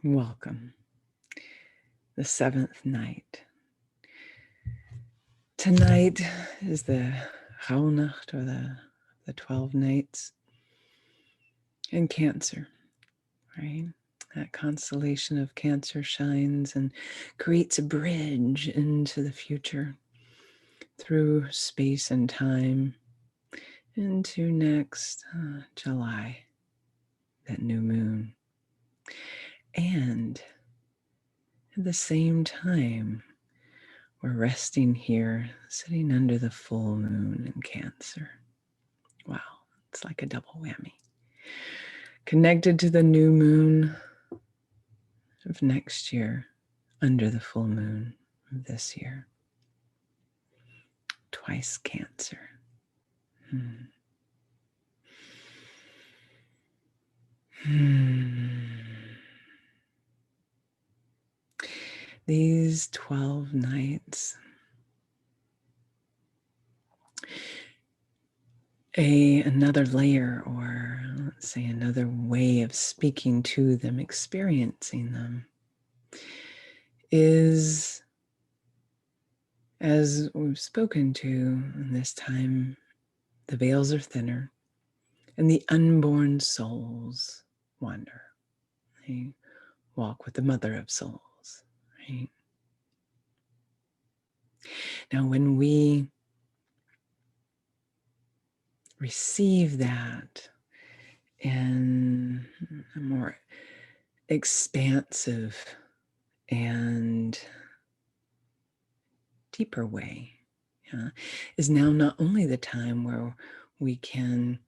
Welcome. The seventh night. Tonight is the Rauhnacht, or the 12 nights in Cancer, right? That constellation of Cancer shines and creates a bridge into the future through space and time into next July, that new moon. And at the same time, we're resting here, sitting under the full moon in Cancer. Wow, it's like a double whammy. Connected to the new moon of next year, under the full moon of this year. Twice Cancer. These 12 nights, another layer, or let's say another way of speaking to them, experiencing them, is, as we've spoken to in this time, the veils are thinner and the unborn souls wander. They walk with the mother of souls, right? Now, when we receive that in a more expansive and deeper way, is now not only the time where we can,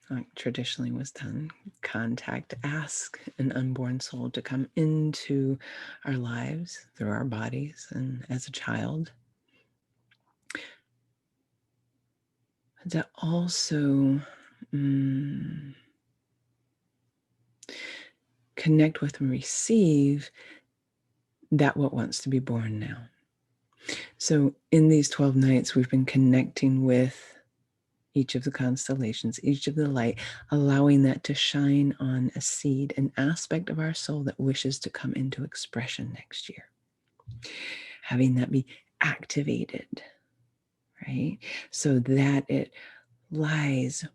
like traditionally was done, ask an unborn soul to come into our lives through our bodies and as a child. To also connect with and receive that what wants to be born now. So in these 12 nights, we've been connecting with each of the constellations, each of the light, allowing that to shine on a seed, an aspect of our soul that wishes to come into expression next year. Having that be activated, right? So that it lies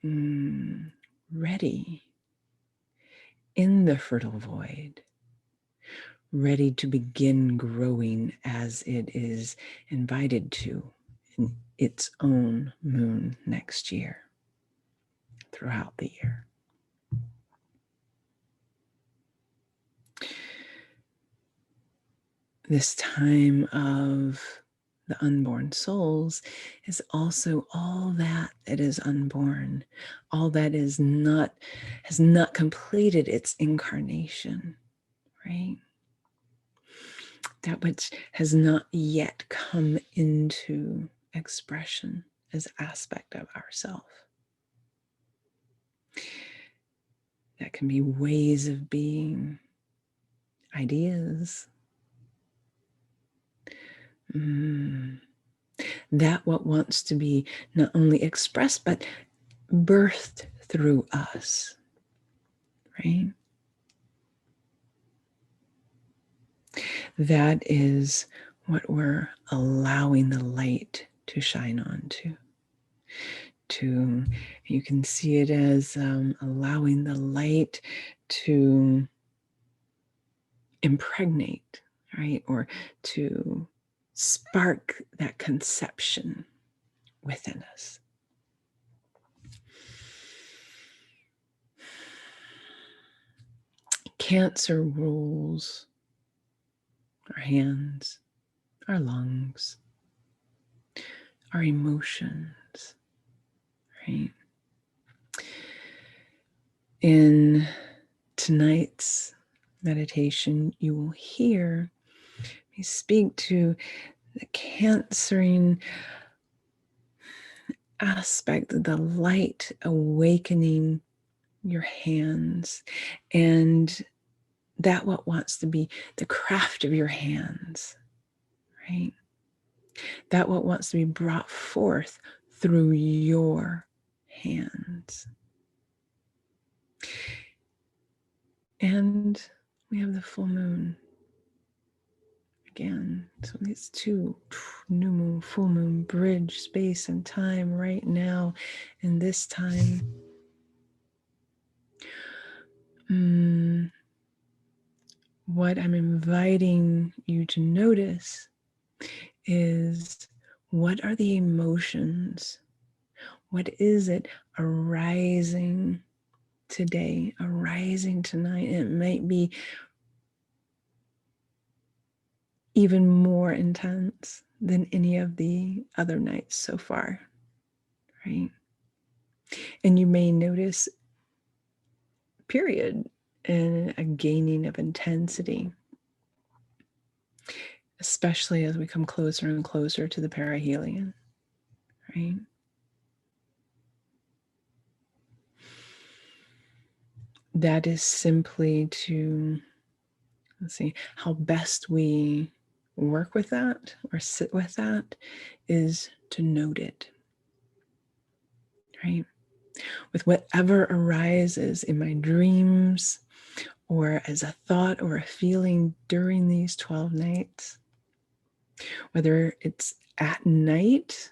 ready in the fertile void, ready to begin growing as it is invited to in its own moon next year, throughout the year. This time of the unborn souls is also all that is unborn, all that has not completed its incarnation, right? That which has not yet come into expression as aspect of ourself. That can be ways of being, ideas. That what wants to be not only expressed, but birthed through us, right? That is what we're allowing the light to shine onto. You can see it as allowing the light to impregnate, right? Or to spark that conception within us. Cancer rules our hands, our lungs, our emotions, right? In tonight's meditation, you will hear me speak to the cancering aspect, the light awakening your hands, and that what wants to be the craft of your hands, right? That what wants to be brought forth through your hands. And we have the full moon again. So these two, new moon, full moon, bridge space and time right now. And this time, what I'm inviting you to notice is, what are the emotions? What is it arising today, arising tonight? It might be even more intense than any of the other nights so far, right? And you may notice, period, and a gaining of intensity, especially as we come closer and closer to the perihelion, right? That is simply to, let's see, how best we work with that or sit with that is to note it, right? With whatever arises in my dreams or as a thought or a feeling during these 12 nights, whether it's at night,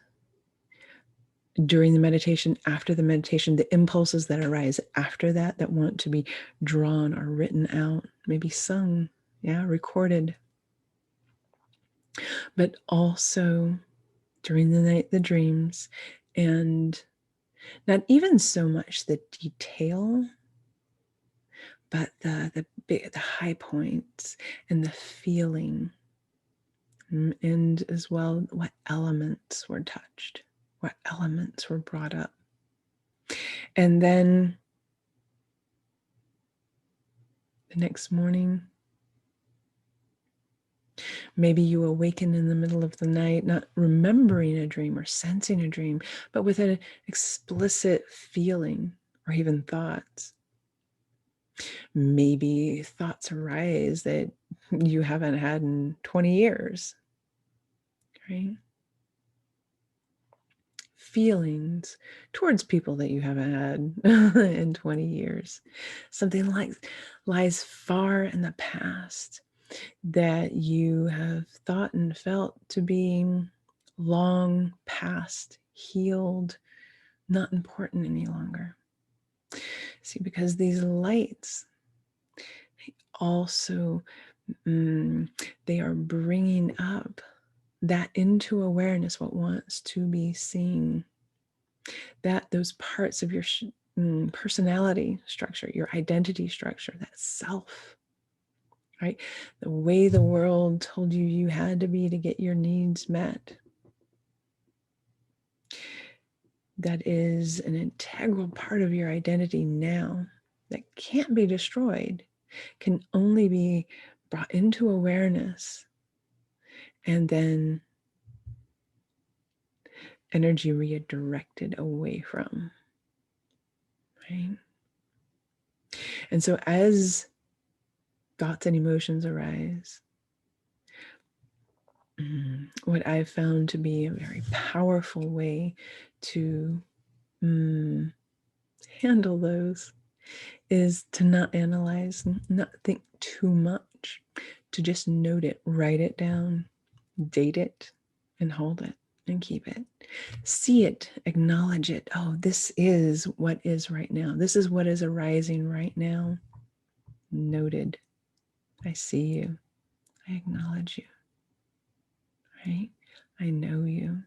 during the meditation, after the meditation, the impulses that arise after that, that want to be drawn or written out, maybe sung, recorded, but also during the night, the dreams, and not even so much the detail, but the high points and the feeling, and as well what elements were touched, what elements were brought up. And then the next morning, maybe you awaken in the middle of the night, not remembering a dream or sensing a dream, but with an explicit feeling or even thoughts. Maybe thoughts arise that you haven't had in 20 years, right? Feelings towards people that you haven't had in 20 years. Something like lies far in the past that you have thought and felt to be long past, healed, not important any longer. See, because these lights also, they are bringing up that into awareness, what wants to be seen, that those parts of your personality structure, your identity structure, that self, right? The way the world told you you had to be to get your needs met. That is an integral part of your identity now that can't be destroyed, can only be brought into awareness and then energy redirected away from, right? And so as thoughts and emotions arise, what I've found to be a very powerful way to handle those is to not analyze, not think too much, to just note it, write it down, date it, and hold it and keep it. See it, acknowledge it. Oh, this is what is right now. This is what is arising right now. Noted. I see you. I acknowledge you. Right? I know you.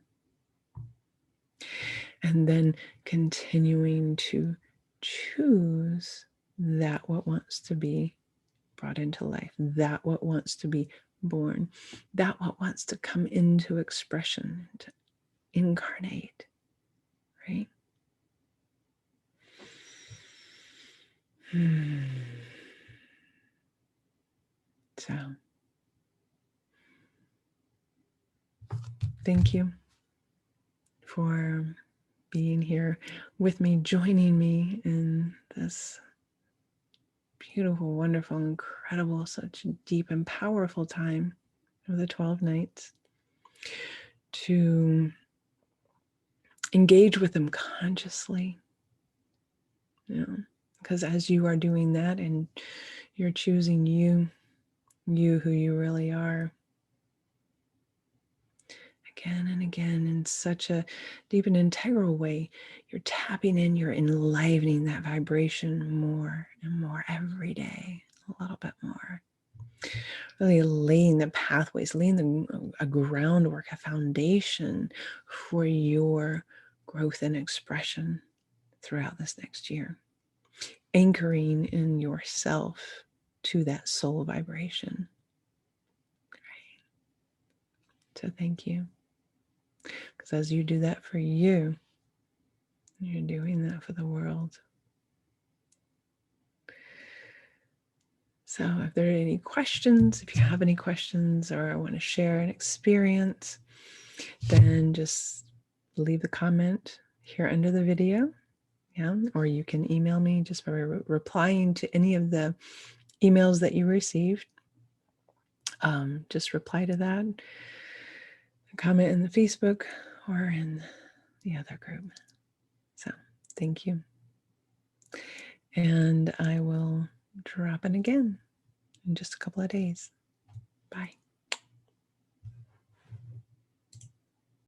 And then continuing to choose that what wants to be brought into life, that what wants to be born, that what wants to come into expression, to incarnate, right? So, thank you for being here with me, joining me in this beautiful, wonderful, incredible, such deep and powerful time of the 12 nights, to engage with them consciously, because as you are doing that and You're choosing you, you who you really are. Again and again, in such a deep and integral way, you're tapping in, you're enlivening that vibration more and more every day, a little bit more. Really laying the pathways, laying a groundwork, a foundation for your growth and expression throughout this next year. Anchoring in yourself to that soul vibration. So thank you. Because as you do that for you, you're doing that for the world. So if there are any questions, if you have any questions or want to share an experience, then just leave a comment here under the video. Yeah, or you can email me just by replying to any of the emails that you received. Just reply to that, comment in the Facebook or in the other group. So thank you. And I will drop it again in just a couple of days. Bye.